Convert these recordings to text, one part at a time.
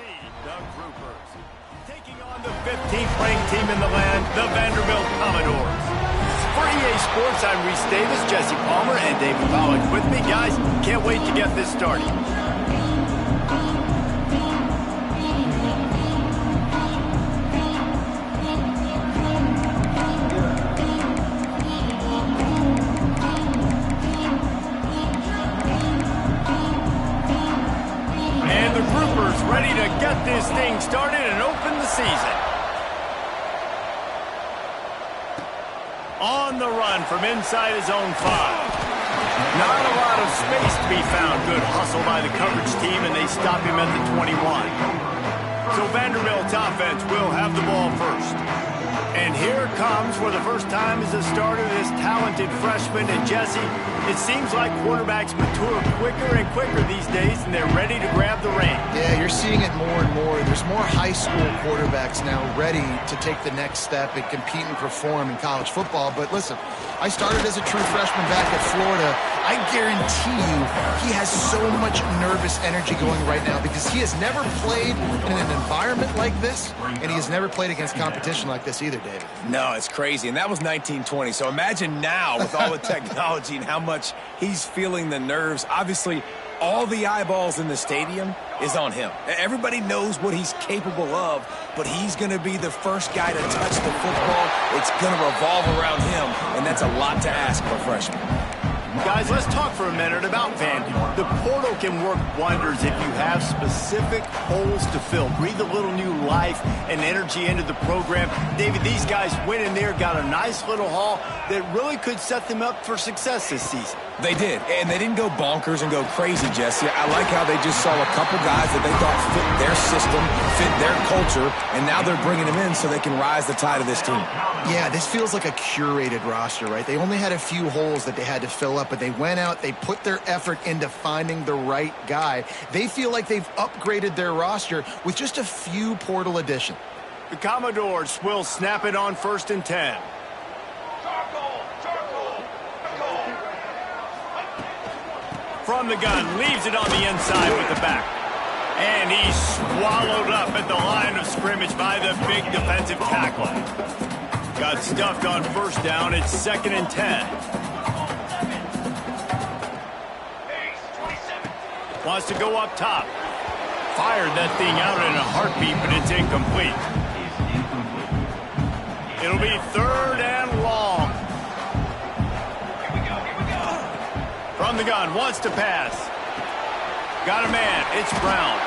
seed, the Groupers, taking on the 15th ranked team in the land, the Vanderbilt Commodores. For EA Sports, I'm Reese Davis, Jesse Palmer, and David Pollock with me. Guys, can't wait to get this started. Ready to get this thing started and open the season. On the run from inside his own 5. Not a lot of space to be found. Good hustle by the coverage team, and they stop him at the 21. So Vanderbilt's offense will have the ball first. And here it comes for the first time as a starter, this talented freshman. And Jesse, it seems like quarterbacks mature quicker and quicker these days, and they're ready to grab the reins. Yeah, you're seeing it more and more. There's more high school quarterbacks now ready to take the next step and compete and perform in college football. But listen, I started as a true freshman back at Florida. I guarantee you he has so much nervous energy going right now because he has never played in an environment like this, and he has never played against competition like this either, David. No, it's crazy, and that was 1920. So imagine now with all the technology and how much he's feeling the nerves. Obviously, all the eyeballs in the stadium is on him. Everybody knows what he's capable of, but he's going to be the first guy to touch the football. It's going to revolve around him, and that's a lot to ask for a freshman. Guys, let's talk for a minute about Vandy. The portal can work wonders if you have specific holes to fill. Breathe a little new life and energy into the program. David, these guys went in there, got a nice little haul that really could set them up for success this season. They did, and they didn't go bonkers and go crazy, Jesse. I like how they just saw a couple guys that they thought fit their system, fit their culture, and now they're bringing them in so they can rise the tide of this team. Yeah, this feels like a curated roster, right? They only had a few holes that they had to fill up, but they went out, they put their effort into finding the right guy. They feel like they've upgraded their roster with just a few portal additions. The Commodores will snap it on 1st and 10. From the gun, leaves it on the inside with the back. And he's swallowed up at the line of scrimmage by the big defensive tackle. Got stuffed on 1st down. It's 2nd and 10. Wants to go up top. Fired that thing out in a heartbeat, but it's incomplete. It'll be 3rd and long. From the gun, wants to pass. Got a man, it's Brown.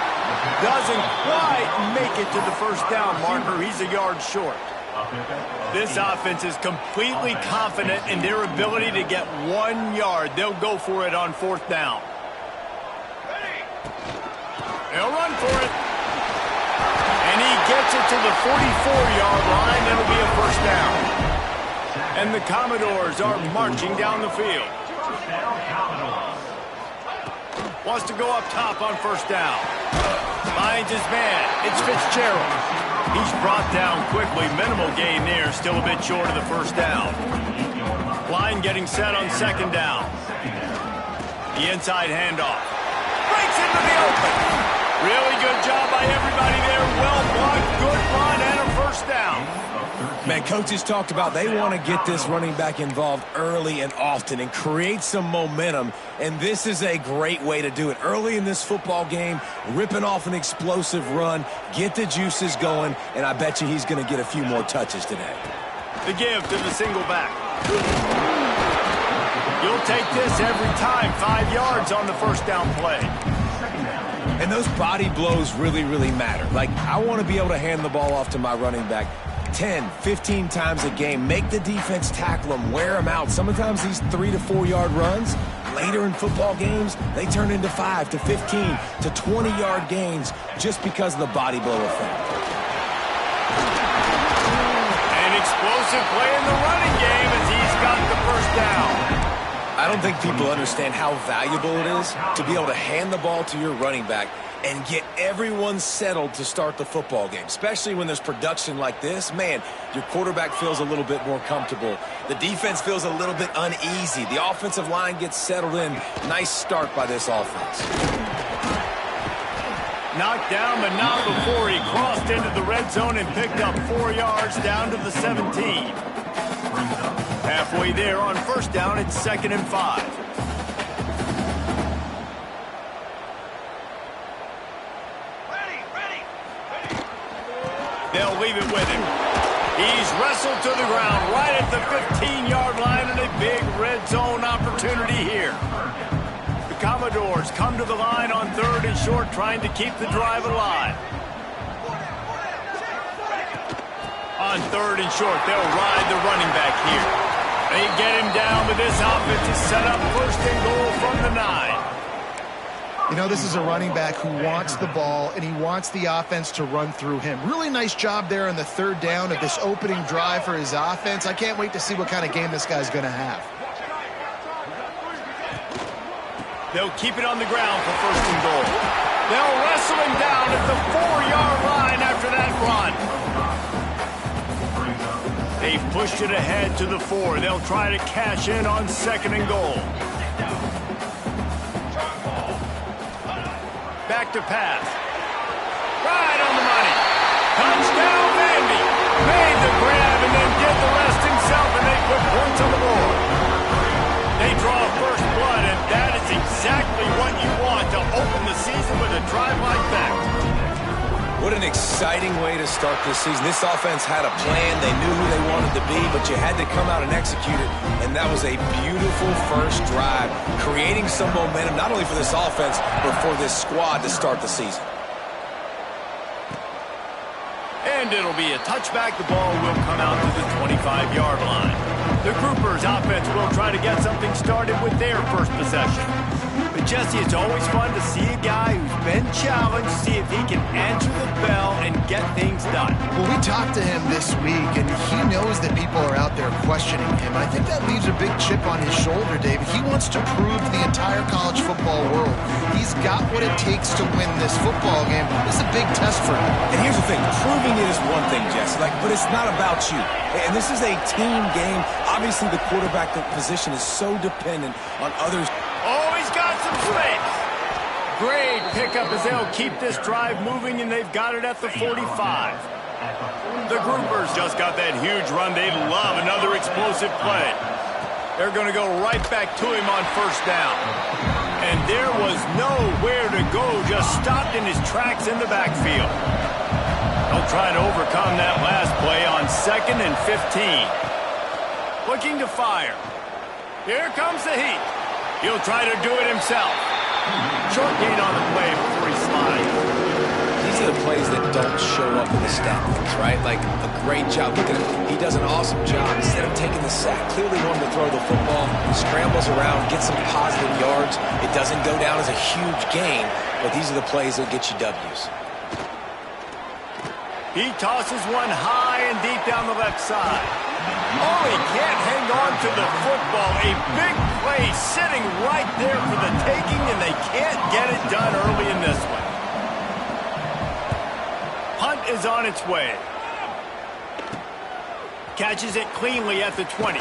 Doesn't quite make it to the 1st down marker. He's a yard short. This offense is completely confident in their ability to get 1 yard. They'll go for it on 4th down. They'll run for it. And he gets it to the 44-yard line. That'll be a 1st down. And the Commodores are marching down the field. Wants to go up top on 1st down. Finds his man. It's Fitzgerald. He's brought down quickly. Minimal gain there. Still a bit short of the 1st down. Line getting set on 2nd down. The inside handoff. Breaks into the open. Really good job by everybody there. Well blocked. Good run and a 1st down. Man, coaches talked about they want to get this running back involved early and often and create some momentum, and this is a great way to do it. Early in this football game, ripping off an explosive run, get the juices going, and I bet you he's going to get a few more touches today. The give to the single back. You'll take this every time. 5 yards on the 1st down play. And those body blows really, really matter. Like, I want to be able to hand the ball off to my running back 10, 15 times a game. Make the defense tackle them, wear them out. Sometimes these 3 to 4 yard runs, later in football games, they turn into 5 to 15 to 20 yard gains just because of the body blow effect. An explosive play in the running game as he's got the 1st down. I don't think people understand how valuable it is to be able to hand the ball to your running back and get everyone settled to start the football game, especially when there's production like this. Man, your quarterback feels a little bit more comfortable. The defense feels a little bit uneasy. The offensive line gets settled in. Nice start by this offense. Knocked down, but not before he crossed into the red zone and picked up 4 yards down to the 17. Halfway there on first down, it's 2nd and 5. They'll leave it with him. He's wrestled to the ground right at the 15-yard line, and a big red zone opportunity here. The Commodores come to the line on 3rd and short, trying to keep the drive alive. On 3rd and short, they'll ride the running back here. They get him down, but this offense is set up 1st and goal from the 9. You know, this is a running back who wants the ball, and he wants the offense to run through him. Really nice job there on the 3rd down of this opening drive for his offense. I can't wait to see what kind of game this guy's going to have. They'll keep it on the ground for 1st and goal. They'll wrestle him down at the 4-yard line after that run. They've pushed it ahead to the 4. They'll try to cash in on 2nd and goal. Back to pass. Right on the money. Touchdown, Vandy. Made the grab and then did the rest himself, and they put points on the board. They draw first blood, and that is exactly what you want to open the season with a drive like that. What an exciting way to start this season. This offense had a plan. They knew who they wanted to be, but you had to come out and execute it, and that was a beautiful first drive, creating some momentum, not only for this offense, but for this squad to start the season. And it'll be a touchback. The ball will come out to the 25-yard line. The Groupers offense will try to get something started with their first possession. But, Jesse, it's always fun to see a guy who's been challenged, see if he can answer the bell and get things done. Well, we talked to him this week, and he knows that people are out there questioning him. I think that leaves a big chip on his shoulder, David. He wants to prove to the entire college football world he's got what it takes to win this football game. This is a big test for him. And here's the thing. Proving it is one thing, Jesse, but it's not about you. And this is a team game. Obviously, the quarterback position is so dependent on others. Oh, he's got some space. Great pickup as they'll keep this drive moving, and they've got it at the 45. The Groupers just got that huge run. They love another explosive play. They're going to go right back to him on first down. And there was nowhere to go, just stopped in his tracks in the backfield. They'll try to overcome that last play on 2nd and 15. Looking to fire. Here comes the heat. He'll try to do it himself. Short gain on the play before he slides. These are the plays that don't show up in the stat books, right? Like a great job. Look at him. He does an awesome job. Instead of taking the sack, clearly wanting to throw the football, scrambles around, gets some positive yards. It doesn't go down as a huge gain, but these are the plays that get you W's. He tosses one high and deep down the left side. Oh, he can't hang on to the football. A big play sitting right there for the taking, and they can't get it done early in this one. Punt is on its way. Catches it cleanly at the 20.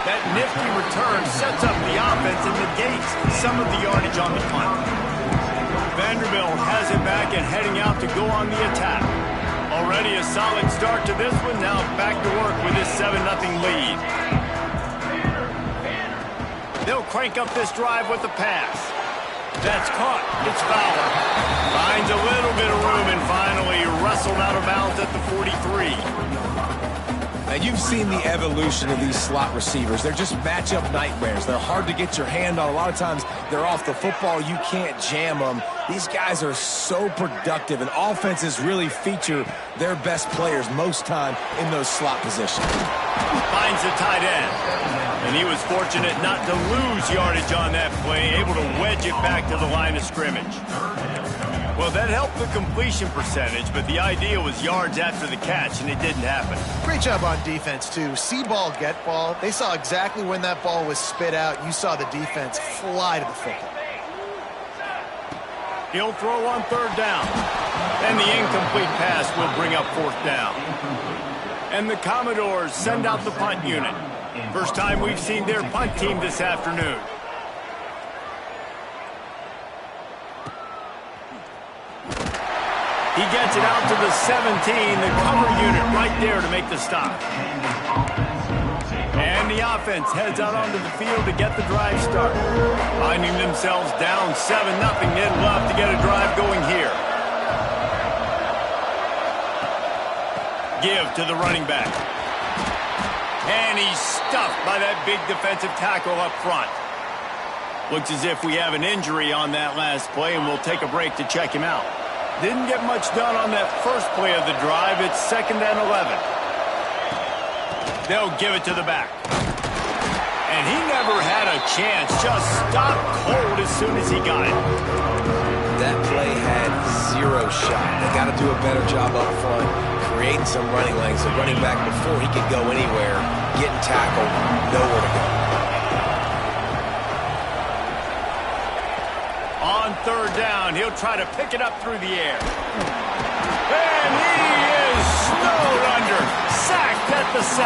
That nifty return sets up the offense and negates some of the yardage on the punt. Vanderbilt has it back and heading out to go on the attack. Already a solid start to this one. Now back to work with this 7-0 lead. They'll crank up this drive with the pass. That's caught. It's fouled. Finds a little bit of room and finally wrestled out of bounds at the 43. Now, you've seen the evolution of these slot receivers. They're just matchup nightmares. They're hard to get your hand on. A lot of times, they're off the football. You can't jam them. These guys are so productive, and offenses really feature their best players most time in those slot positions. Finds the tight end. And he was fortunate not to lose yardage on that play, able to wedge it back to the line of scrimmage. Well, that helped the completion percentage, but the idea was yards after the catch, and it didn't happen. Great job on defense, too. See ball, get ball. They saw exactly when that ball was spit out. You saw the defense fly to the football. He'll throw on third down. And the incomplete pass will bring up fourth down. And the Commodores send out the punt unit. First time we've seen their punt team this afternoon. He gets it out to the 17, the cover unit right there to make the stop. And the offense heads out onto the field to get the drive started. Finding themselves down 7-0, they'd love to get a drive going here. Give to the running back. And he's stuffed by that big defensive tackle up front. Looks as if we have an injury on that last play, and we'll take a break to check him out. Didn't get much done on that first play of the drive. It's 2nd and 11. They'll give it to the back. And he never had a chance. Just stopped cold as soon as he got it. That play had 0 shot. They got to do a better job up front, creating some running lanes. The running back, before he could go anywhere, getting tackled, nowhere to go. On 3rd down, he'll try to pick it up through the air. And he is snowed under. Sacked at the 7.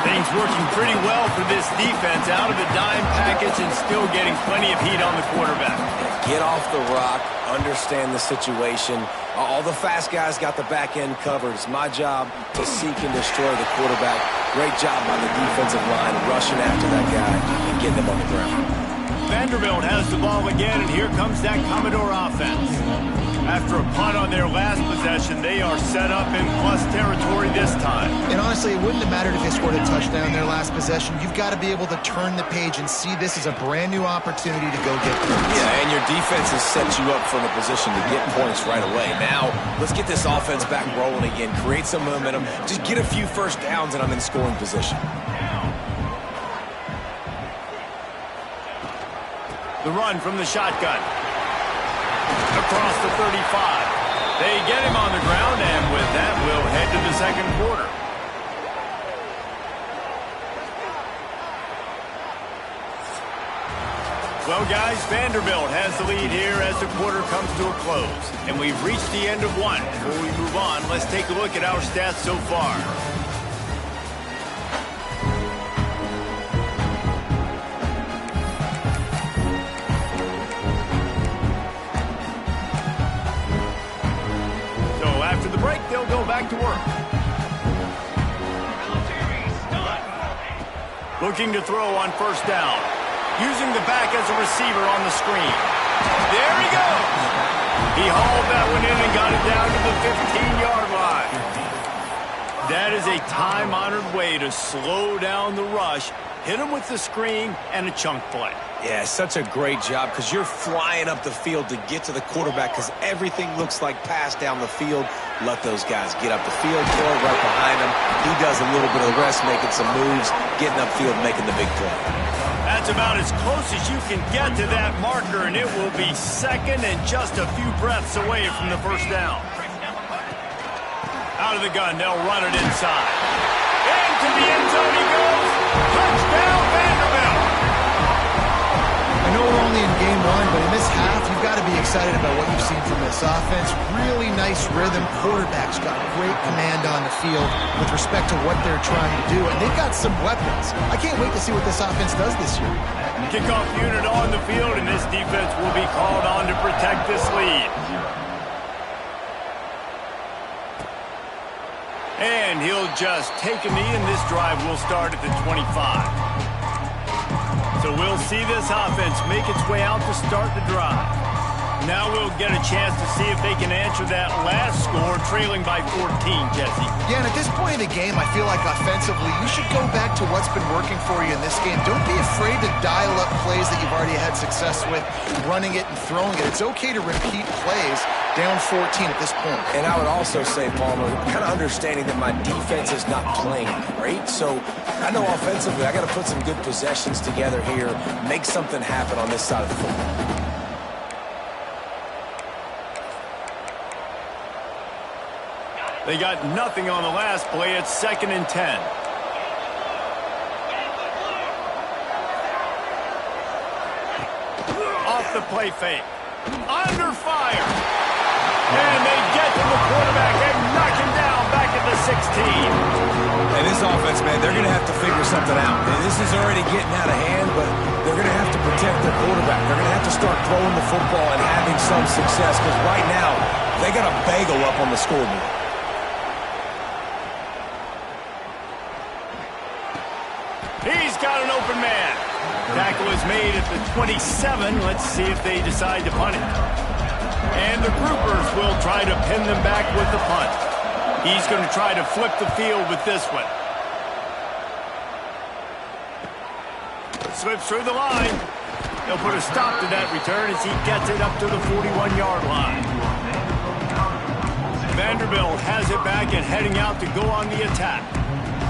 Things working pretty well for this defense, out of the dime package and still getting plenty of heat on the quarterback. Get off the rock, understand the situation. All the fast guys got the back end covered. It's my job to seek and destroy the quarterback. Great job by the defensive line, rushing after that guy and getting him on the ground. Vanderbilt has the ball again, and here comes that Commodore offense. After a punt on their last possession, they are set up in plus territory this time. And honestly, it wouldn't have mattered if they scored a touchdown in their last possession. You've got to be able to turn the page and see this as a brand new opportunity to go get points. Yeah, and your defense has set you up for the position to get points right away. Now, let's get this offense back rolling again, create some momentum, just get a few first downs, and I'm in scoring position. The run from the shotgun. Across the 35. They get him on the ground, and with that, we'll head to the 2nd quarter. Well, guys, Vanderbilt has the lead here as the quarter comes to a close. And we've reached the end of one. Before we move on, let's take a look at our stats so far. They'll go back to work. Looking to throw on 1st down. Using the back as a receiver on the screen. There he goes. He hauled that one in and got it down to the 15-yard line. That is a time-honored way to slow down the rush, hit him with the screen, and a chunk play. Yeah, such a great job because you're flying up the field to get to the quarterback because everything looks like pass down the field. Let those guys get up the field, throw it right behind him. He does a little bit of the rest, making some moves, getting upfield, making the big play. That's about as close as you can get to that marker, and it will be 2nd and just a few breaths away from the 1st down. Out of the gun, they'll run it inside. Into the end zone he goes. Touchdown, Vanderbilt. I know we're only in game 1, but in this half, you've got to be excited about what you've seen from this offense. Really nice rhythm. Quarterback's got great command on the field with respect to what they're trying to do, and they've got some weapons. I can't wait to see what this offense does this year. Kickoff unit on the field, and this defense will be called on to protect this lead. And he'll just take a knee, and this drive will start at the 25. So we'll see this offense make its way out to start the drive. Now we'll get a chance to see if they can answer that last score, trailing by 14, Jesse. Yeah, and at this point in the game, I feel like offensively, you should go back to what's been working for you in this game. Don't be afraid to dial up plays that you've already had success with, running it and throwing it. It's okay to repeat plays down 14 at this point. And I would also say, Palmer, kind of understanding that my defense is not playing great, so I know offensively I got to put some good possessions together here, make something happen on this side of the football. They got nothing on the last play. It's 2nd and 10. Off the play fake. Under fire. And they get to the quarterback and knock him down back at the 16. And this offense, man, they're going to have to figure something out. And this is already getting out of hand, but they're going to have to protect their quarterback. They're going to have to start throwing the football and having some success because right now, They got a bagel up on the scoreboard. He's got an open man. Tackle is made at the 27. Let's see if they decide to punt it. And the groupers will try to pin them back with the punt. He's going to try to flip the field with this one. Slips through the line. He'll put a stop to that return as he gets it up to the 41-yard line. Vanderbilt has it back and heading out to go on the attack.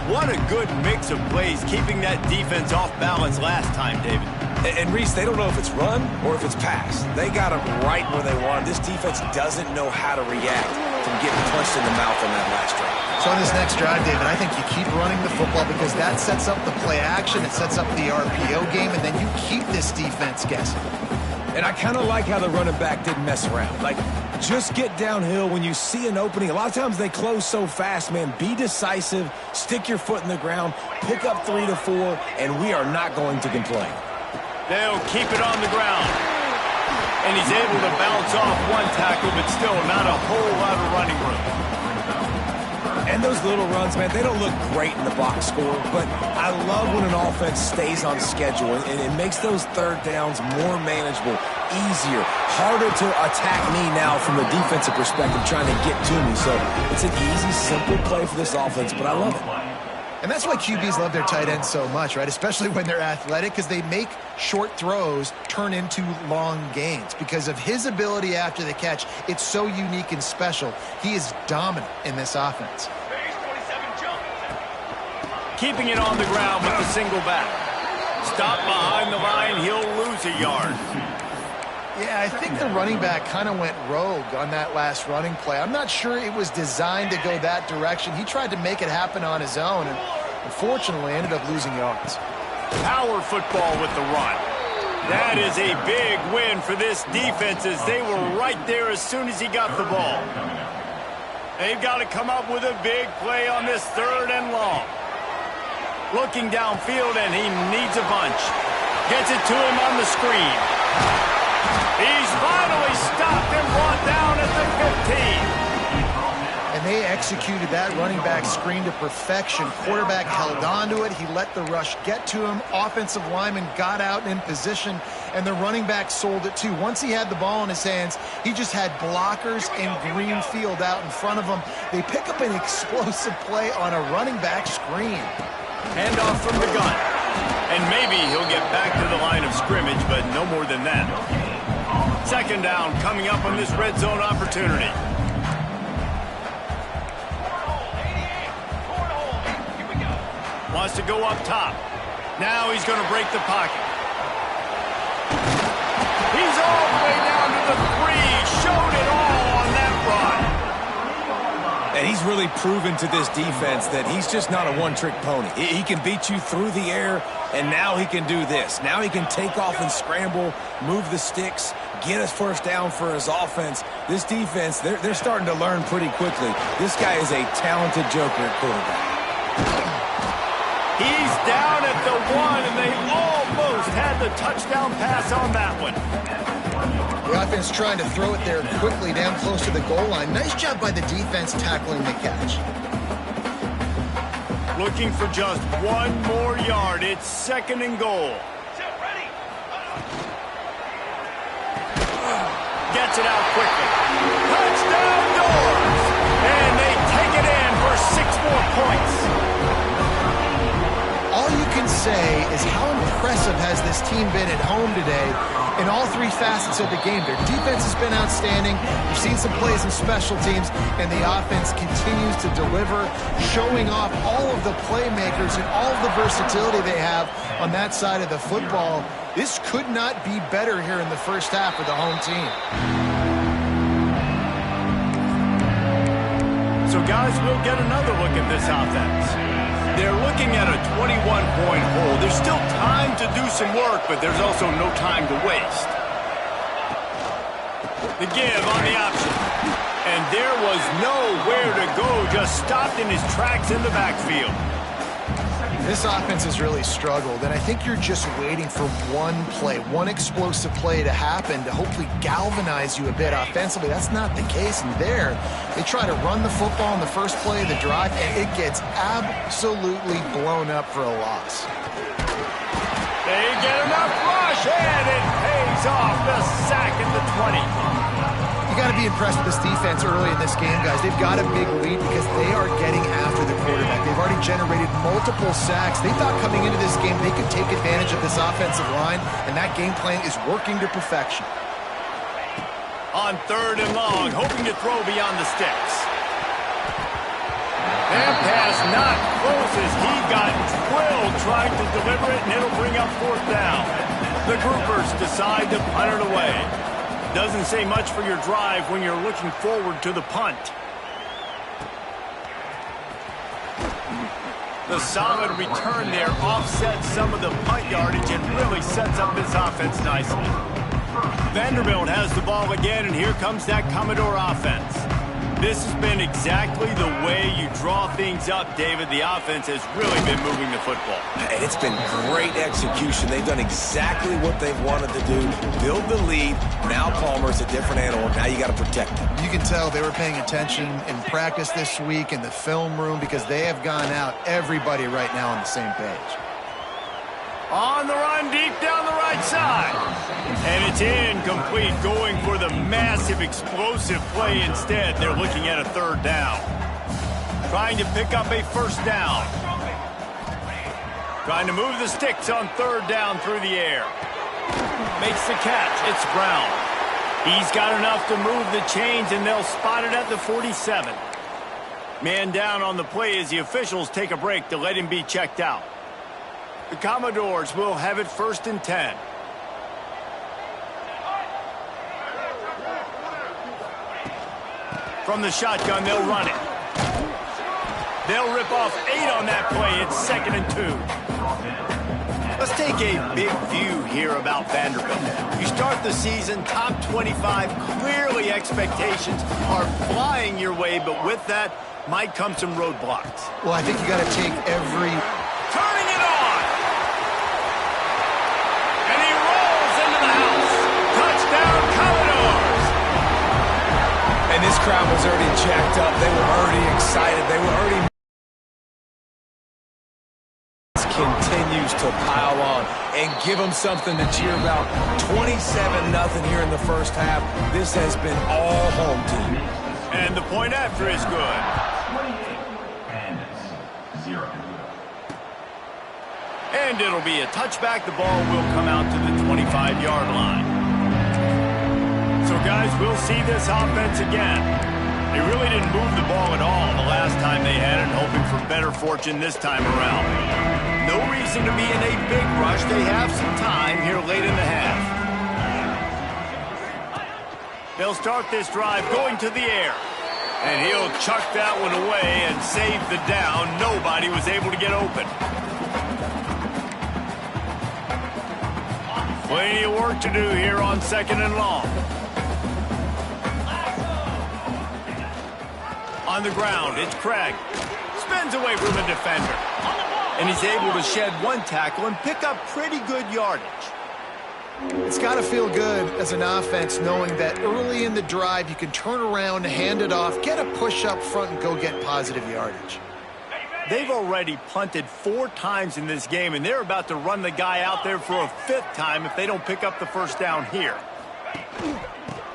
What a good mix of plays, keeping that defense off balance last time, David. And Reese, they don't know if it's run or if it's pass. They got them right where they want. This defense doesn't know how to react from getting punched in the mouth on that last drive. So on this next drive, David, I think you keep running the football because that sets up the play action, it sets up the RPO game, and then you keep this defense guessing. And I kind of like how the running back didn't mess around. Like, just get downhill when you see an opening. A lot of times they close so fast, man. Be decisive, stick your foot in the ground, pick up 3 to 4, and we are not going to complain. They'll keep it on the ground. And he's able to bounce off one tackle, but still not a whole lot of running room. And those little runs, man, they don't look great in the box score, but I love when an offense stays on schedule, and it makes those third downs more manageable, easier, harder to attack me now from the defensive perspective trying to get to me. So it's an easy, simple play for this offense, but I love it. And that's why QBs love their tight ends so much, right? Especially when they're athletic, because they make short throws turn into long gains. Because of his ability after the catch, it's so unique and special. He is dominant in this offense. Keeping it on the ground with the single back. Stop behind the line, he'll lose a yard. Yeah, I think the running back kind of went rogue on that last running play. I'm not sure it was designed to go that direction. He tried to make it happen on his own, and unfortunately ended up losing yards. Power football with the run. That is a big win for this defense as they were right there as soon as he got the ball. They've got to come up with a big play on this 3rd and long. Looking downfield, and he needs a bunch. Gets it to him on the screen. He's finally stopped and brought down at the 15. And they executed that running back screen to perfection. Quarterback held on to it. He let the rush get to him. Offensive lineman got out in position, and the running back sold it too. Once he had the ball in his hands, he just had blockers and green field out in front of him. They pick up an explosive play on a running back screen. Handoff from the gun. And maybe he'll get back to the line of scrimmage, but no more than that. 2nd down coming up on this red zone opportunity. Wants to go up top. Now he's going to break the pocket. He's all the way down to the 3. Showed it all on that run. And he's really proven to this defense that he's just not a one-trick pony. He can beat you through the air, and now he can do this. Now he can take off and scramble, move the sticks, get us 1st down for his offense. This defense, they're starting to learn pretty quickly. This guy is a talented joker at quarterback. He's down at the 1, and they almost had the touchdown pass on that one. The offense trying to throw it there quickly down close to the goal line. Nice job by the defense tackling the catch. Looking for just 1 more yard. It's 2nd and goal. Gets it out quickly. Touchdown Doors! And they take it in for 6 more points. All you can say is how impressive has this team been at home today in all 3 facets of the game. Their defense has been outstanding. We've seen some plays in special teams, and the offense continues to deliver, showing off all of the playmakers and all of the versatility they have on that side of the football. This could not be better here in the 1st half for the home team. So, guys, we'll get another look at this offense. They're looking at a 21-point hole. There's still time to do some work, but there's also no time to waste. The give on the option. And there was nowhere to go, just stopped in his tracks in the backfield. This offense has really struggled, and I think you're just waiting for one play, one explosive play to happen to hopefully galvanize you a bit offensively. That's not the case, and there, they try to run the football in the first play of the drive, and it gets absolutely blown up for a loss. They get enough rush, and it pays off. The sack at the 20. You got to be impressed with this defense early in this game, guys. They've got a big lead because they are getting after the quarterback. They've already generated multiple sacks. They thought coming into this game they could take advantage of this offensive line, and that game plan is working to perfection. On 3rd and long, hoping to throw beyond the sticks. That pass not close as he got drilled trying to deliver it, and it'll bring up 4th down. The groupers decide to punt it away. Doesn't say much for your drive when you're looking forward to the punt. The solid return there offsets some of the punt yardage and really sets up this offense nicely. Vanderbilt has the ball again, and here comes that Commodore offense. This has been exactly the way you draw things up, David. The offense has really been moving the football. And it's been great execution. They've done exactly what they've wanted to do. Build the lead. Now Palmer's a different animal. Now you got to protect him. You can tell they were paying attention in practice this week in the film room because they have gone out, everybody right now on the same page. On the run, deep down the right side. And it's incomplete, going for the massive explosive play instead. They're looking at a 3rd down. Trying to pick up a 1st down. Trying to move the sticks on 3rd down through the air. Makes the catch. It's Brown. He's got enough to move the chains, and they'll spot it at the 47. Man down on the play as the officials take a break to let him be checked out. The Commodores will have it 1st and 10. From the shotgun, they'll run it. They'll rip off 8 on that play. It's 2nd and 2. Let's take a big view here about Vanderbilt. You start the season top 25. Clearly expectations are flying your way, but with that might come some roadblocks. Well, I think you got to take every... Turning it on! And he rolls into the house. Touchdown, Commodores! And this crowd was already jacked up. They were already excited. They were already... Continues to pile on and give them something to cheer about. 27-0 here in the first half. This has been all home team. And the point after is good. And it'll be a touchback. The ball will come out to the 25-yard line. So, guys, we'll see this offense again. They really didn't move the ball at all the last time they had it, hoping for better fortune this time around. No reason to be in a big rush. They have some time here late in the half. They'll start this drive going to the air. And he'll chuck that one away and save the down. Nobody was able to get open. Plenty of work to do here on 2nd and long. On the ground, it's Craig. Spins away from a defender. And he's able to shed 1 tackle and pick up pretty good yardage. It's got to feel good as an offense knowing that early in the drive you can turn around, hand it off, get a push up front, and go get positive yardage. They've already punted 4 times in this game, and they're about to run the guy out there for a 5th time if they don't pick up the 1st down here.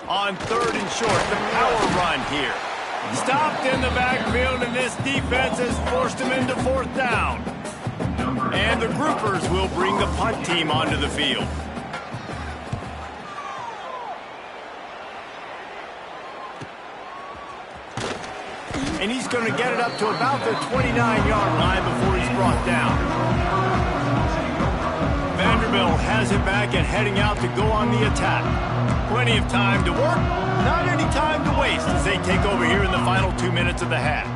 On 3rd and short, the power run here. Stopped in the backfield, and this defense has forced him into 4th down. And the groupers will bring the punt team onto the field. And he's going to get it up to about the 29-yard line before he's brought down. Vanderbilt has it back and heading out to go on the attack. Plenty of time to work, not any time to waste as they take over here in the final 2 minutes of the half.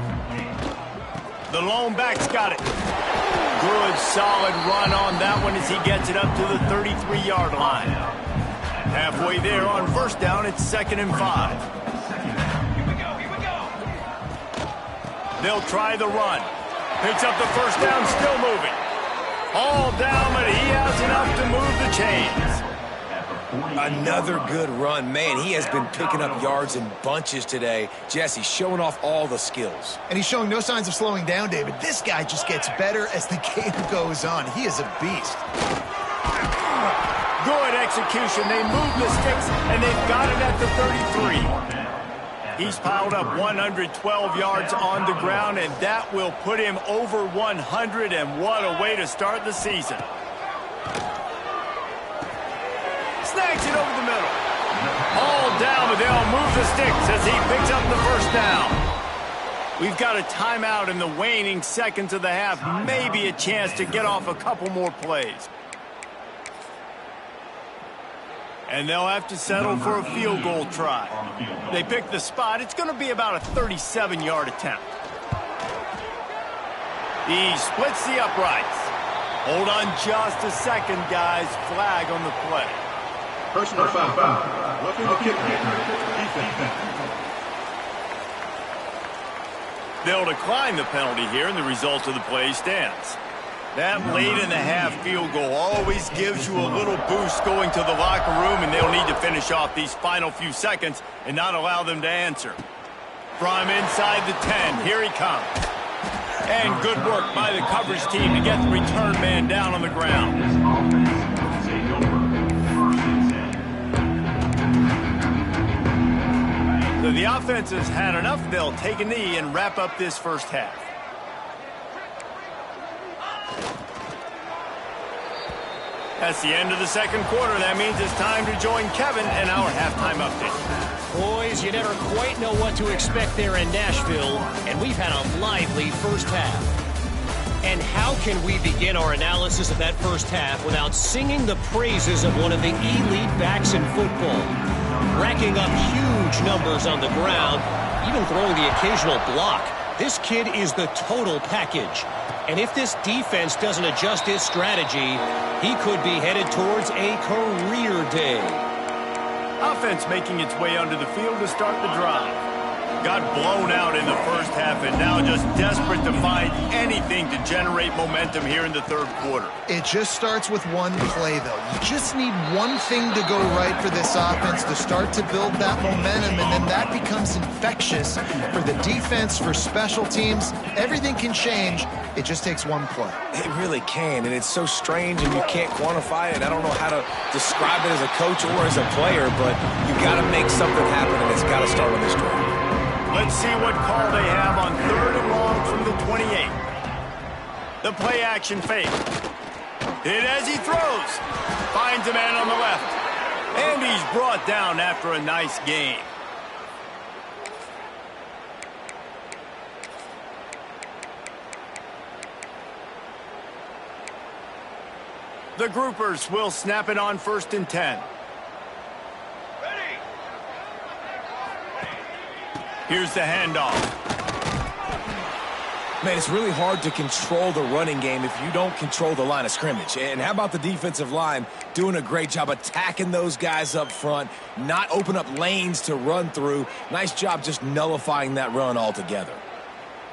The lone back's got it. Good, solid run on that one as he gets it up to the 33-yard line. Halfway there on 1st down, it's 2nd and 5. They'll try the run. Picks up the 1st down, still moving. All down, but he has enough to move the chains. Another good run. Man, he has been picking up yards in bunches today. Jesse showing off all the skills. And he's showing no signs of slowing down, David. This guy just gets better as the game goes on. He is a beast. Good execution. They move the sticks, and they've got it at the 33. He's piled up 112 yards on the ground, and that will put him over 100, and what a way to start the season. Snags it over the middle. All down, but they'll move the sticks as he picks up the first down. We've got a timeout in the waning seconds of the half. Maybe a chance to get off a couple more plays. And they'll have to settle for a field goal try. They pick the spot. It's going to be about a 37-yard attempt. He splits the uprights. Hold on just a second, guys. Flag on the play. Personal foul. Roughing the kick. Defense. They'll decline the penalty here, and the result of the play stands. That late in the half field goal always gives you a little boost going to the locker room, and they'll need to finish off these final few seconds and not allow them to answer. From inside the 10, here he comes. And good work by the coverage team to get the return man down on the ground. So the offense has had enough. They'll take a knee and wrap up this first half. That's the end of the second quarter. That means it's time to join Kevin and our halftime update. Boys, you never quite know what to expect there in Nashville, and we've had a lively first half. And how can we begin our analysis of that first half without singing the praises of one of the elite backs in football? Racking up huge numbers on the ground, even throwing the occasional block. This kid is the total package. And if this defense doesn't adjust his strategy, he could be headed towards a career day. Offense making its way onto the field to start the drive. Got blown out in the first half and now just desperate to find anything to generate momentum here in the third quarter. It just starts with one play, though. You just need one thing to go right for this offense to start to build that momentum, and then that becomes infectious for the defense, for special teams. Everything can change. It just takes one play. It really can, and it's so strange and you can't quantify it. I don't know how to describe it as a coach or as a player, but you got to make something happen, and it's got to start on this drive. Let's see what call they have on 3rd and long from the 28. The play action fake. Hit as he throws. Finds a man on the left. And he's brought down after a nice gain. The groupers will snap it on 1st and 10. Here's the handoff. Man, it's really hard to control the running game if you don't control the line of scrimmage. And how about the defensive line doing a great job attacking those guys up front, not open up lanes to run through. Nice job just nullifying that run altogether.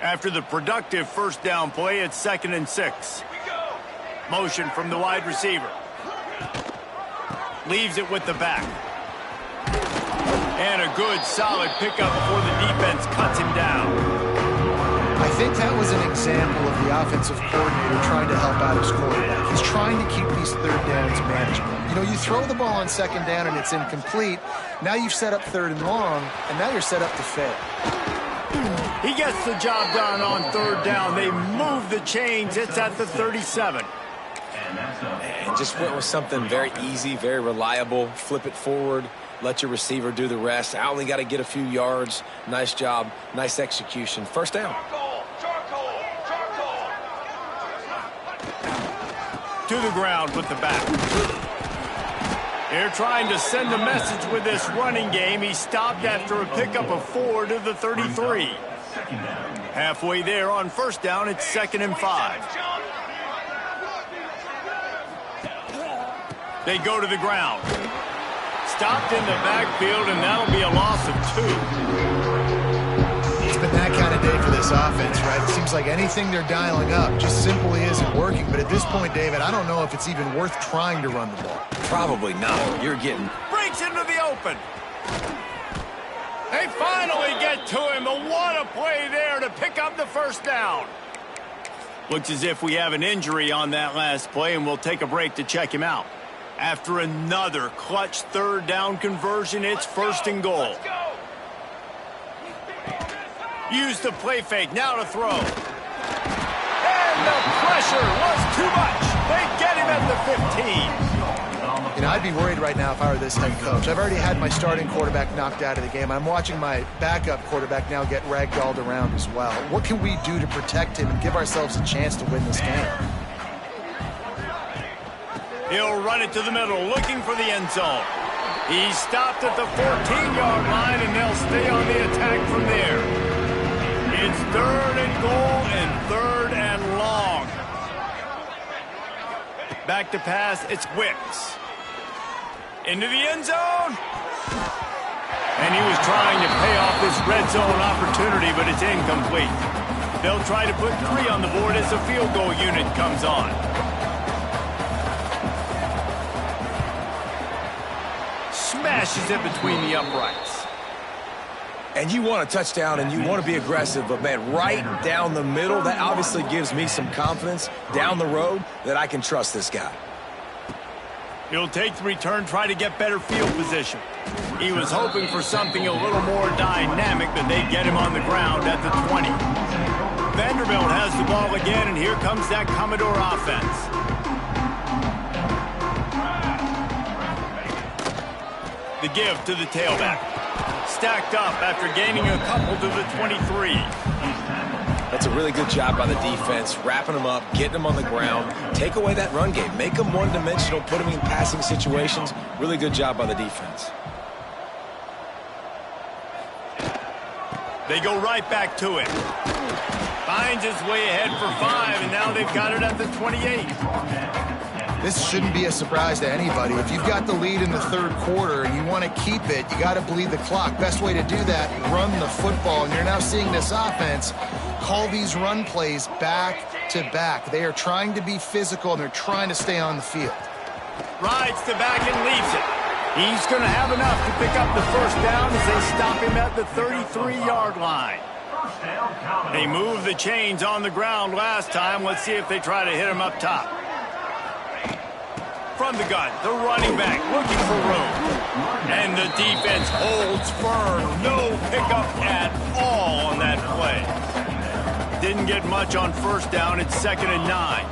After the productive first down play, it's 2nd and 6. Motion from the wide receiver. Leaves it with the back. And a good, solid pickup before the defense cuts him down. I think that was an example of the offensive coordinator trying to help out his quarterback. He's trying to keep these third downs manageable. You know, you throw the ball on 2nd down and it's incomplete. Now you've set up 3rd and long, and now you're set up to fail. He gets the job done on 3rd down. They move the chains. It's at the 37. And just went with something very easy, very reliable. Flip it forward. Let your receiver do the rest. I only got to get a few yards. Nice job. Nice execution. First down. To the ground with the back. They're trying to send a message with this running game. He stopped after a pickup of 4 to the 33. Halfway there on 1st down, it's 2nd and 5. They go to the ground. Stopped in the backfield, and that'll be a loss of 2. It's been that kind of day for this this offense, right? It seems like anything they're dialing up just simply isn't working. But at this point, David, I don't know if it's even worth trying to run the ball. Probably not. You're getting... Breaks into the open. They finally get to him, but what a play there to pick up the first down. Looks as if we have an injury on that last play, and we'll take a break to check him out. After another clutch third down conversion, it's first and goal. Use the play fake, now to throw. And the pressure was too much. They get him at the 15. You know, I'd be worried right now if I were this head coach. I've already had my starting quarterback knocked out of the game. I'm watching my backup quarterback now get ragdolled around as well. What can we do to protect him and give ourselves a chance to win this game? He'll run it to the middle, looking for the end zone. He's stopped at the 14-yard line, and they'll stay on the attack from there. It's third and goal and third and long. Back to pass, it's Wicks. Into the end zone. And he was trying to pay off this red zone opportunity, but it's incomplete. They'll try to put 3 on the board as the field goal unit comes on. Smashes it between the uprights. And you want a touchdown and you want to be aggressive, but man, right down the middle, that obviously gives me some confidence down the road that I can trust this guy. He'll take the return, try to get better field position. He was hoping for something a little more dynamic, but they get him on the ground at the 20. Vanderbilt has the ball again, and here comes that Commodore offense. The give to the tailback. Stacked up after gaining a couple to the 23. That's a really good job by the defense, wrapping them up, getting them on the ground. Take away that run game. Make them one-dimensional, put them in passing situations. Really good job by the defense. They go right back to it. Finds his way ahead for 5, and now they've got it at the 28. This shouldn't be a surprise to anybody. If you've got the lead in the third quarter and you want to keep it, you got to bleed the clock. Best way to do that, run the football. And you're now seeing this offense call these run plays back to back. They are trying to be physical, and they're trying to stay on the field. Rides the back and leaves it. He's going to have enough to pick up the first down as they stop him at the 33-yard line. They moved the chains on the ground last time. Let's see if they try to hit him up top. From the gun, the running back looking for room. And the defense holds firm. No pickup at all on that play. Didn't get much on first down. It's 2nd and 9.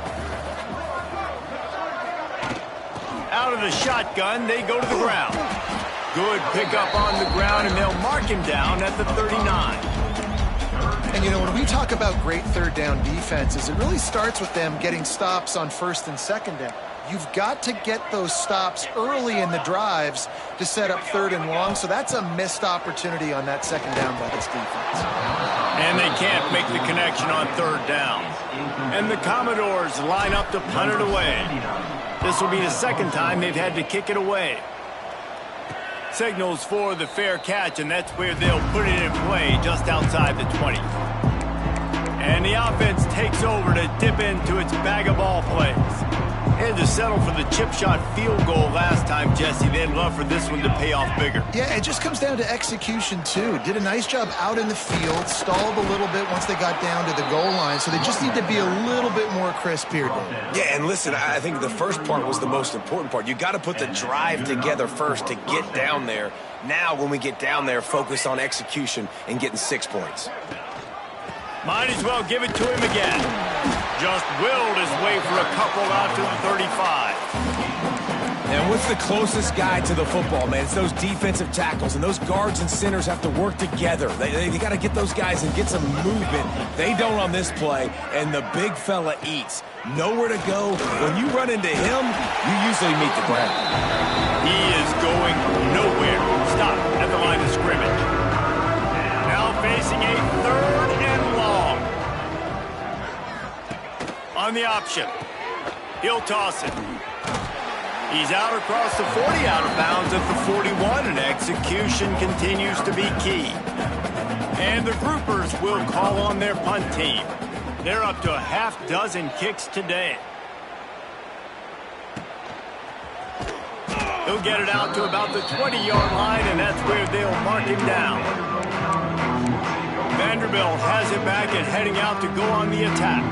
Out of the shotgun, they go to the ground. Good pickup on the ground, and they'll mark him down at the 39. And, you know, when we talk about great third down defenses, it really starts with them getting stops on first and second down. You've got to get those stops early in the drives to set up third and long, so that's a missed opportunity on that second down by this defense. And they can't make the connection on third down. And the Commodores line up to punt it away. This will be the second time they've had to kick it away. Signals for the fair catch, and that's where they'll put it in play just outside the 20. And the offense takes over to dip into its bag of ball plays. They had to settle for the chip shot field goal last time, Jesse. They'd love for this one to pay off bigger. Yeah, it just comes down to execution, too. Did a nice job out in the field, stalled a little bit once they got down to the goal line, so they just need to be a little bit more crisp here, Dave. Yeah, and listen, I think the first part was the most important part. You got to put the drive together first to get down there. Now, when we get down there, focus on execution and getting 6 points. Might as well give it to him again. Just willed his way for a couple out to the 35. And what's the closest guy to the football, man? It's those defensive tackles, and those guards and centers have to work together. They got to get those guys and get some movement. They don't on this play, and the big fella eats. Nowhere to go. When you run into him, you usually meet the ground. He is going nowhere. Stop at the line of scrimmage. Now facing a third and long. On the option. He'll toss it. He's out across the 40, out of bounds at the 41, and execution continues to be key. And the groupers will call on their punt team. They're up to a half dozen kicks today. He'll get it out to about the 20-yard line, and that's where they'll mark him down. Vanderbilt has it back and heading out to go on the attack.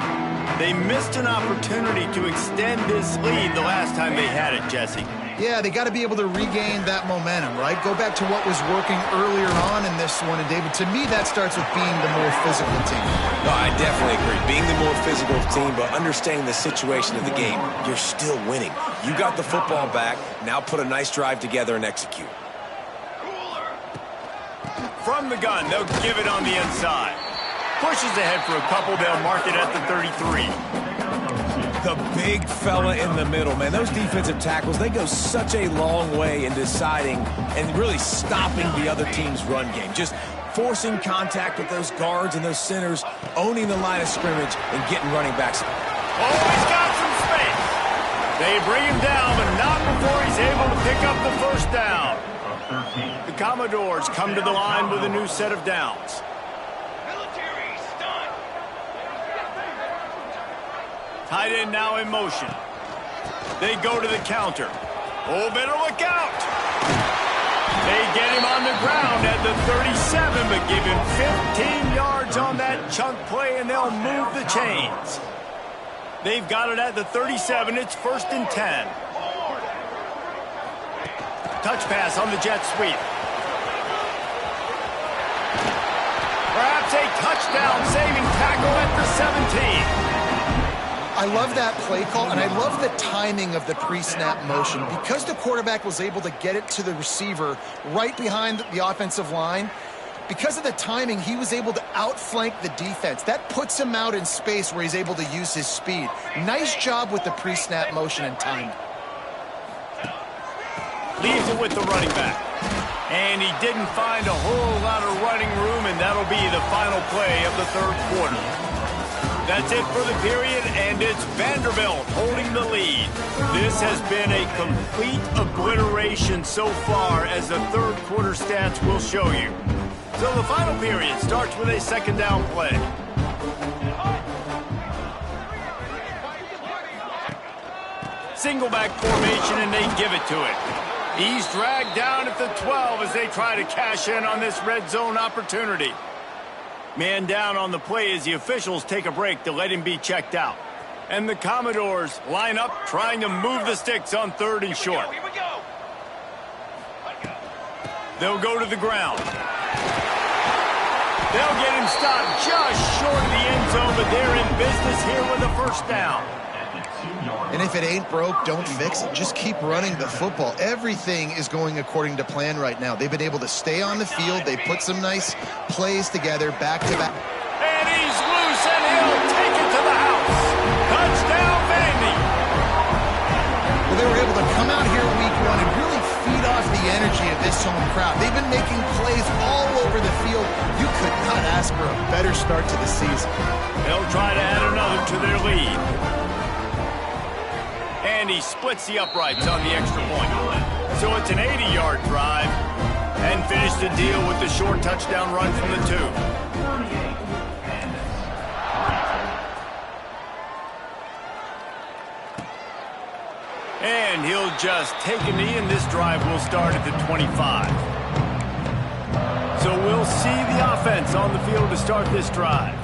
They missed an opportunity to extend this lead the last time they had it, Jesse. Yeah, they got to be able to regain that momentum, right? Go back to what was working earlier on in this one. And, David, to me, that starts with being the more physical team. No, I definitely agree. Being the more physical team, but understanding the situation of the game, you're still winning. You got the football back. Now put a nice drive together and execute. From the gun, they'll give it on the inside. Pushes ahead for a couple. They'll mark it at the 33. The big fella in the middle, man. Those defensive tackles, they go such a long way in deciding and really stopping the other team's run game. Just forcing contact with those guards and those centers, owning the line of scrimmage, and getting running backs. Oh, he's got some space. They bring him down, but not before he's able to pick up the first down. The Commodores come to the line with a new set of downs. Tight end now in motion. They go to the counter. Oh, better look out. They get him on the ground at the 37, but give him 15 yards on that chunk play, and they'll move the chains. They've got it at the 37. It's 1st and 10. Touch pass on the jet sweep. Perhaps a touchdown-saving tackle at the 17. I love that play call, and I love the timing of the pre-snap motion. Because the quarterback was able to get it to the receiver right behind the offensive line, because of the timing, he was able to outflank the defense. That puts him out in space where he's able to use his speed. Nice job with the pre-snap motion and timing. Leaves it with the running back. And he didn't find a whole lot of running room, and that'll be the final play of the third quarter. That's it for the period, and it's Vanderbilt holding the lead. This has been a complete obliteration so far, as the third quarter stats will show you. So the final period starts with a second down play. Single back formation, and they give it to it. He's dragged down at the 12 as they try to cash in on this red zone opportunity. Man down on the play as the officials take a break to let him be checked out. And the Commodores line up trying to move the sticks on 3rd and short. They'll go to the ground. They'll get him stopped just short of the end zone, but they're in business here with a first down. And if it ain't broke, don't fix it. Just keep running the football. Everything is going according to plan right now. They've been able to stay on the field. They put some nice plays together, back-to-back. And he's loose, and he'll take it to the house. Touchdown, Vandy. Well, they were able to come out here week 1 and really feed off the energy of this home crowd. They've been making plays all over the field. You could not ask for a better start to the season. They'll try to add another to their lead. And he splits the uprights on the extra point. So it's an 80-yard drive. And finish the deal with the short touchdown run from the 2. And he'll just take a knee, and this drive will start at the 25. So we'll see the offense on the field to start this drive.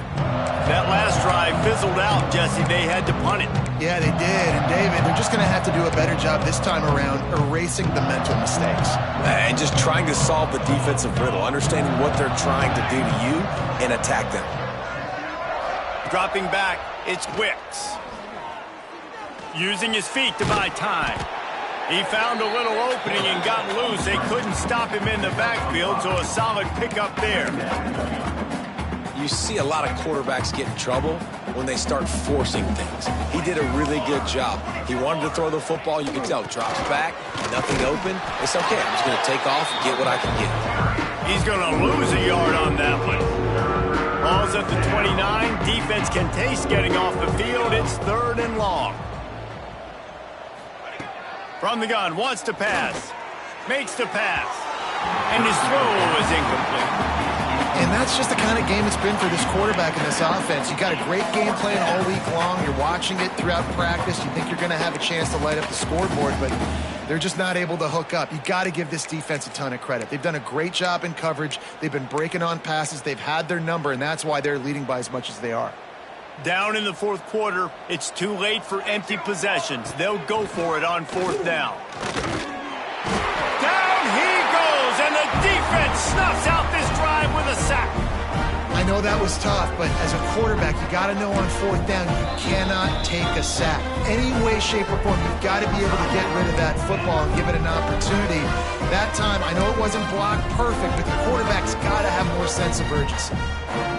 That last drive fizzled out, Jesse. They had to punt it. Yeah, they did. And, David, they're just going to have to do a better job this time around erasing the mental mistakes. And just trying to solve the defensive riddle, understanding what they're trying to do to you and attack them. Dropping back, it's Wicks. Using his feet to buy time. He found a little opening and got loose. They couldn't stop him in the backfield, so a solid pickup there. You see a lot of quarterbacks get in trouble when they start forcing things. He did a really good job. He wanted to throw the football. You can tell. Drops back, nothing open. It's okay. I'm just going to take off and get what I can get. He's going to lose a yard on that one. Ball's at the 29. Defense can taste getting off the field. It's 3rd and long. From the gun, wants to pass. Makes the pass. And his throw is incomplete. And that's just the kind of game it's been for this quarterback in this offense. You got a great game plan all week long. You're watching it throughout practice. You think you're going to have a chance to light up the scoreboard, but they're just not able to hook up. You got to give this defense a ton of credit. They've done a great job in coverage. They've been breaking on passes. They've had their number, and that's why they're leading by as much as they are. Down in the fourth quarter, it's too late for empty possessions. They'll go for it on fourth down. Down he goes, and the defense snuffs out this drive with a sack. I know that was tough, but as a quarterback, you got to know on fourth down you cannot take a sack. Any way, shape, or form, you've got to be able to get rid of that football and give it an opportunity. That time, I know it wasn't blocked perfect, but the quarterback's got to have more sense of urgency.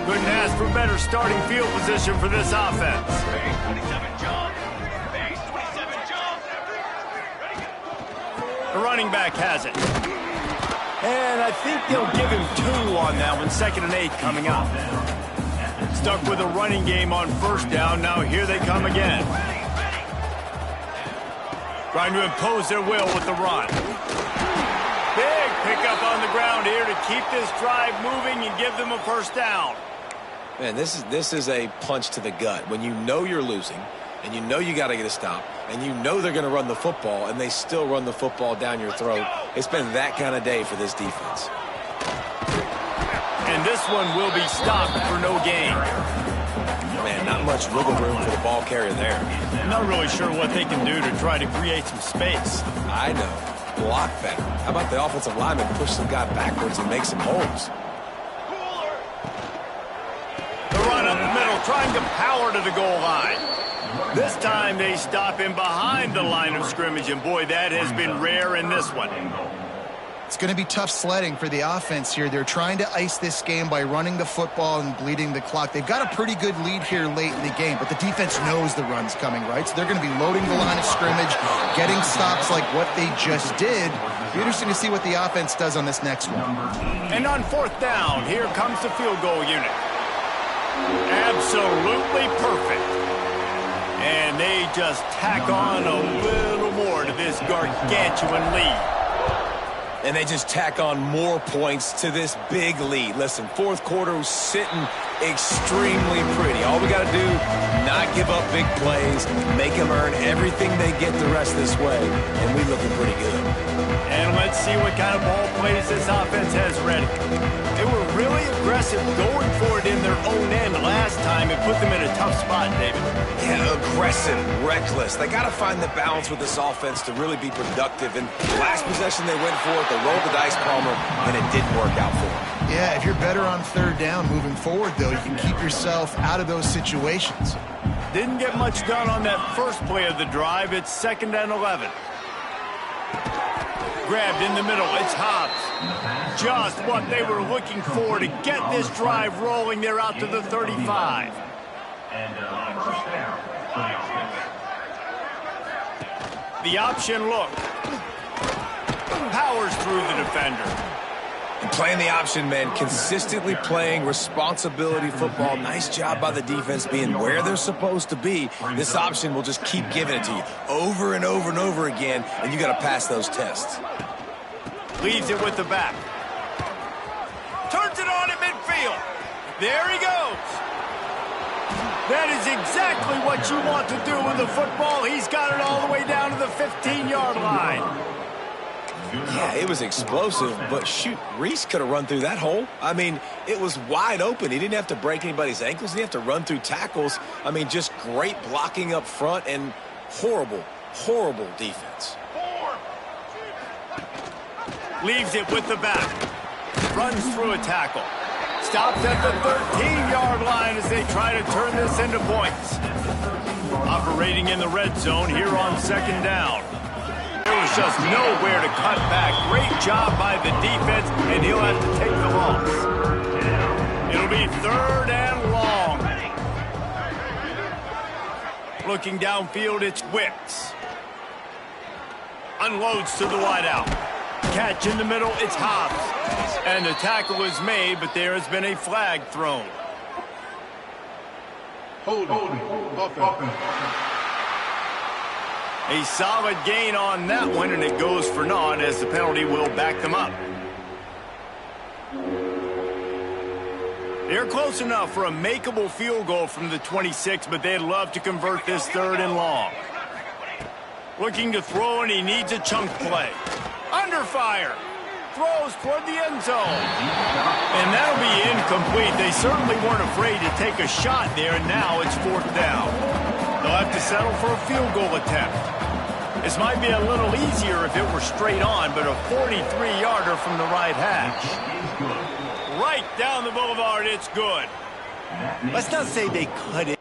Couldn't ask for better starting field position for this offense. The running back has it. And I think they'll give him 2 on that one. 2nd and 8 coming up. Stuck with a running game on first down. Now here they come again. Trying to impose their will with the run. Big pickup on the ground here to keep this drive moving and give them a first down. Man, this is a punch to the gut. When you know you're losing, and you know you got to get a stop, and you know they're going to run the football, and they still run the football down your throat. It's been that kind of day for this defense. And this one will be stopped for no gain. Man, not much wiggle room for the ball carrier there. I'm not really sure what they can do to try to create some space. I know. Block better. How about the offensive lineman push some guy backwards and make some holes? The run up the middle, trying to power to the goal line. This time they stop him behind the line of scrimmage, and boy, that has been rare in this one. It's going to be tough sledding for the offense here. They're trying to ice this game by running the football and bleeding the clock. They've got a pretty good lead here late in the game, but the defense knows the run's coming, right? So they're going to be loading the line of scrimmage, getting stops like what they just did. It'll be interesting to see what the offense does on this next one. And on fourth down, here comes the field goal unit. Absolutely perfect. And they just tack on a little more to this gargantuan lead. And they just tack on more points to this big lead. Listen, fourth quarter was sitting extremely pretty. All we got to do, not give up big plays, make them earn everything they get the rest this way, and we're looking pretty good. And let's see what kind of ball plays this offense has ready. They were really aggressive going for it in their own end last time. It put them in a tough spot, David. Yeah, aggressive, reckless. They got to find the balance with this offense to really be productive. And last possession they went for it, they rolled the dice, Palmer, and it didn't work out for them. Yeah, if you're better on third down moving forward, though, you can keep yourself out of those situations. Didn't get much done on that first play of the drive. It's 2nd and 11. Grabbed in the middle. It's Hobbs. Just what they were looking for to get this drive rolling. They're out to the 35. And first down for the offense. The option look. Powers through the defender. Playing the option, man, consistently playing responsibility football. Nice job by the defense being where they're supposed to be. This option will just keep giving it to you over and over and over again, and you got to pass those tests. Leaves it with the back. Turns it on at midfield. There he goes. That is exactly what you want to do with the football. He's got it all the way down to the 15-yard line. Yeah, it was explosive, but shoot, Reese could have run through that hole. I mean, it was wide open. He didn't have to break anybody's ankles. He didn't have to run through tackles. I mean, just great blocking up front and horrible, horrible defense. Leaves it with the back. Runs through a tackle. Stopped at the 13-yard line as they try to turn this into points. Operating in the red zone here on 2nd down. There was just nowhere to cut back. Great job by the defense, and he'll have to take the loss. It'll be 3rd and long. Looking downfield, it's Wicks. Unloads to the wideout. Catch in the middle, it's Hobbs. And the tackle is made, but there has been a flag thrown. Holding. Offense. A solid gain on that one, and it goes for naught as the penalty will back them up. They're close enough for a makeable field goal from the 26, but they'd love to convert this 3rd and long. Looking to throw, and he needs a chunk play. Under fire. Throws toward the end zone. And that'll be incomplete. They certainly weren't afraid to take a shot there, and now it's 4th down. They'll have to settle for a field goal attempt. This might be a little easier if it were straight on, but a 43-yarder from the right hash. Right down the boulevard, it's good. Let's not say they cut it.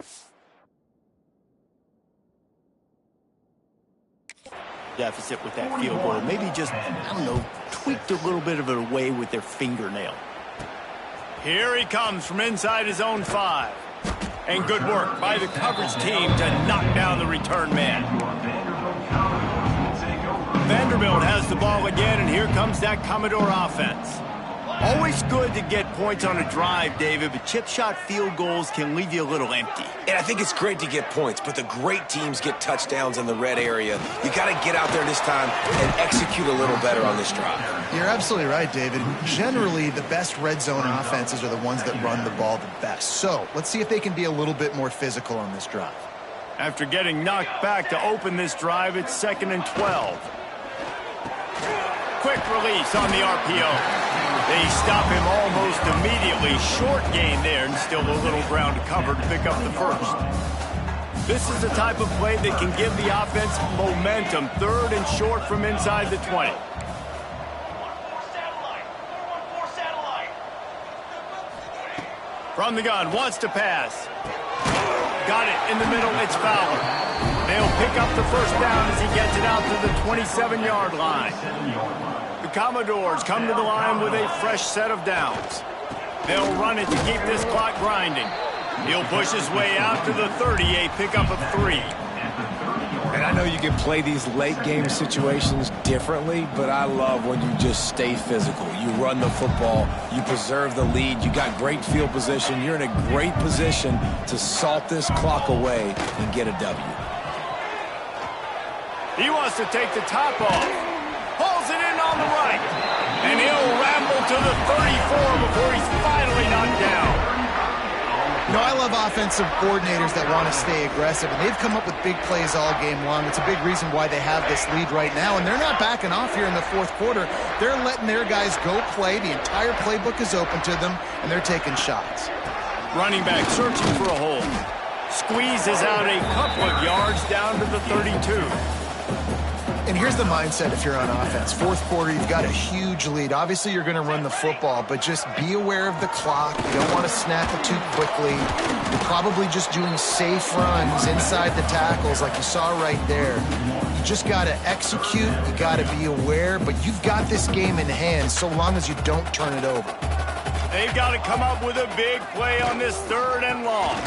Deficit with that field goal. Maybe just, I don't know, tweaked a little bit of it away with their fingernail. Here he comes from inside his own 5. And good work by the coverage team to knock down the return man. Vanderbilt has the ball again, and here comes that Commodore offense. Always good to get points on a drive, David, but chip shot field goals can leave you a little empty. And I think it's great to get points, but the great teams get touchdowns in the red area. You got to get out there this time and execute a little better on this drive. You're absolutely right, David. Generally, the best red zone offenses are the ones that run the ball the best. So let's see if they can be a little bit more physical on this drive. After getting knocked back to open this drive, it's 2nd and 12. Quick release on the RPO. They stop him almost immediately. Short gain there, and still a little ground to cover to pick up the 1st. This is the type of play that can give the offense momentum. 3rd and short from inside the 20. From the gun, wants to pass. Got it in the middle, it's Fowler. They'll pick up the 1st down as he gets it out to the 27-yard line. The Commodores come to the line with a fresh set of downs. They'll run it to keep this clock grinding. He'll push his way out to the 30, a pickup of 3. And I know you can play these late-game situations differently, but I love when you just stay physical. You run the football, you preserve the lead, you got great field position, you're in a great position to salt this clock away and get a W. He wants to take the top off. Pulls it in on the right. And he'll ramble to the 34 before he's finally knocked down. You know, I love offensive coordinators that want to stay aggressive, and they've come up with big plays all game long. It's a big reason why they have this lead right now, and they're not backing off here in the 4th quarter. They're letting their guys go play. The entire playbook is open to them, and they're taking shots. Running back searching for a hole. Squeezes out a couple of yards down to the 32. And here's the mindset if you're on offense. 4th quarter, you've got a huge lead. Obviously, you're going to run the football, but just be aware of the clock. You don't want to snap it too quickly. You're probably just doing safe runs inside the tackles like you saw right there. You just got to execute. You got to be aware, but you've got this game in hand so long as you don't turn it over. They've got to come up with a big play on this 3rd and long.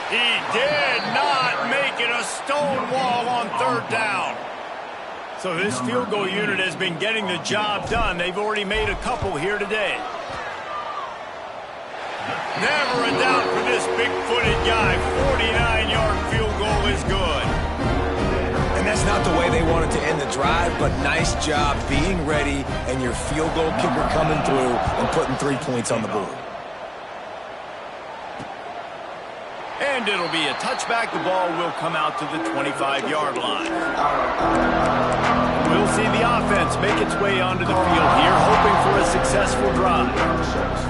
He did not make it a stone wall on 3rd down. So this field goal unit has been getting the job done. They've already made a couple here today. Never a doubt for this big-footed guy. 49-yard field goal is good. And that's not the way they wanted to end the drive, but nice job being ready and your field goal kicker coming through and putting 3 points on the board. And it'll be a touchback. The ball will come out to the 25-yard line. We'll see the offense make its way onto the field here, hoping for a successful drive.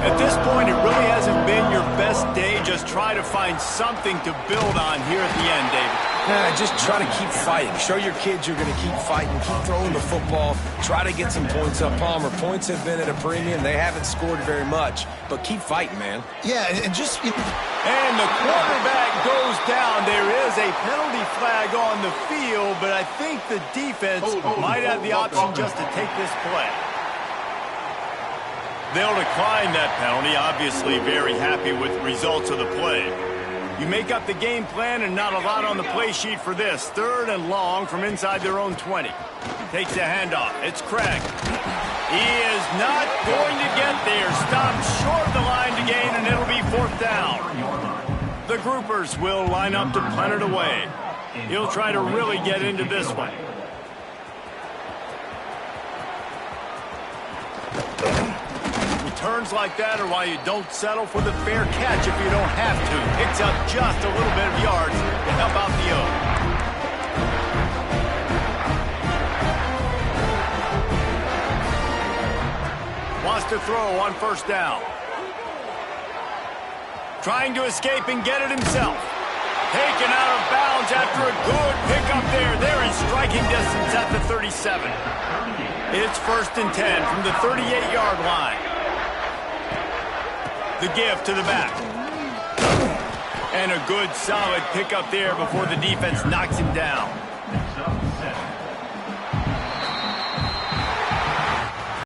At this point, it really hasn't been your best day. Just try to find something to build on here at the end, David. Just try to keep fighting. Show your kids you're going to keep fighting. Keep throwing the football. Try to get some points up. Palmer, points have been at a premium. They haven't scored very much, but keep fighting, man. Yeah, and just... And the quarterback goes down. There is a penalty flag on the field, but I think the defense might have the option just to take this play. They'll decline that penalty. Obviously very happy with the results of the play. You make up the game plan and not a lot on the play sheet for this. 3rd and long from inside their own 20. Takes the handoff. It's Craig. He is not going to get there. Stopped short of the line to gain, and it'll be 4th down. The groupers will line up to punt it away. He'll try to really get into this one. Returns like that are why you don't settle for the fair catch if you don't have to. Picks up just a little bit of yards to help out the O. Wants to throw on first down. Trying to escape and get it himself. Taken out of bounds after a good pickup there. They're in striking distance at the 37. It's 1st and 10 from the 38-yard line. The give to the back. And a good solid pickup there before the defense knocks him down.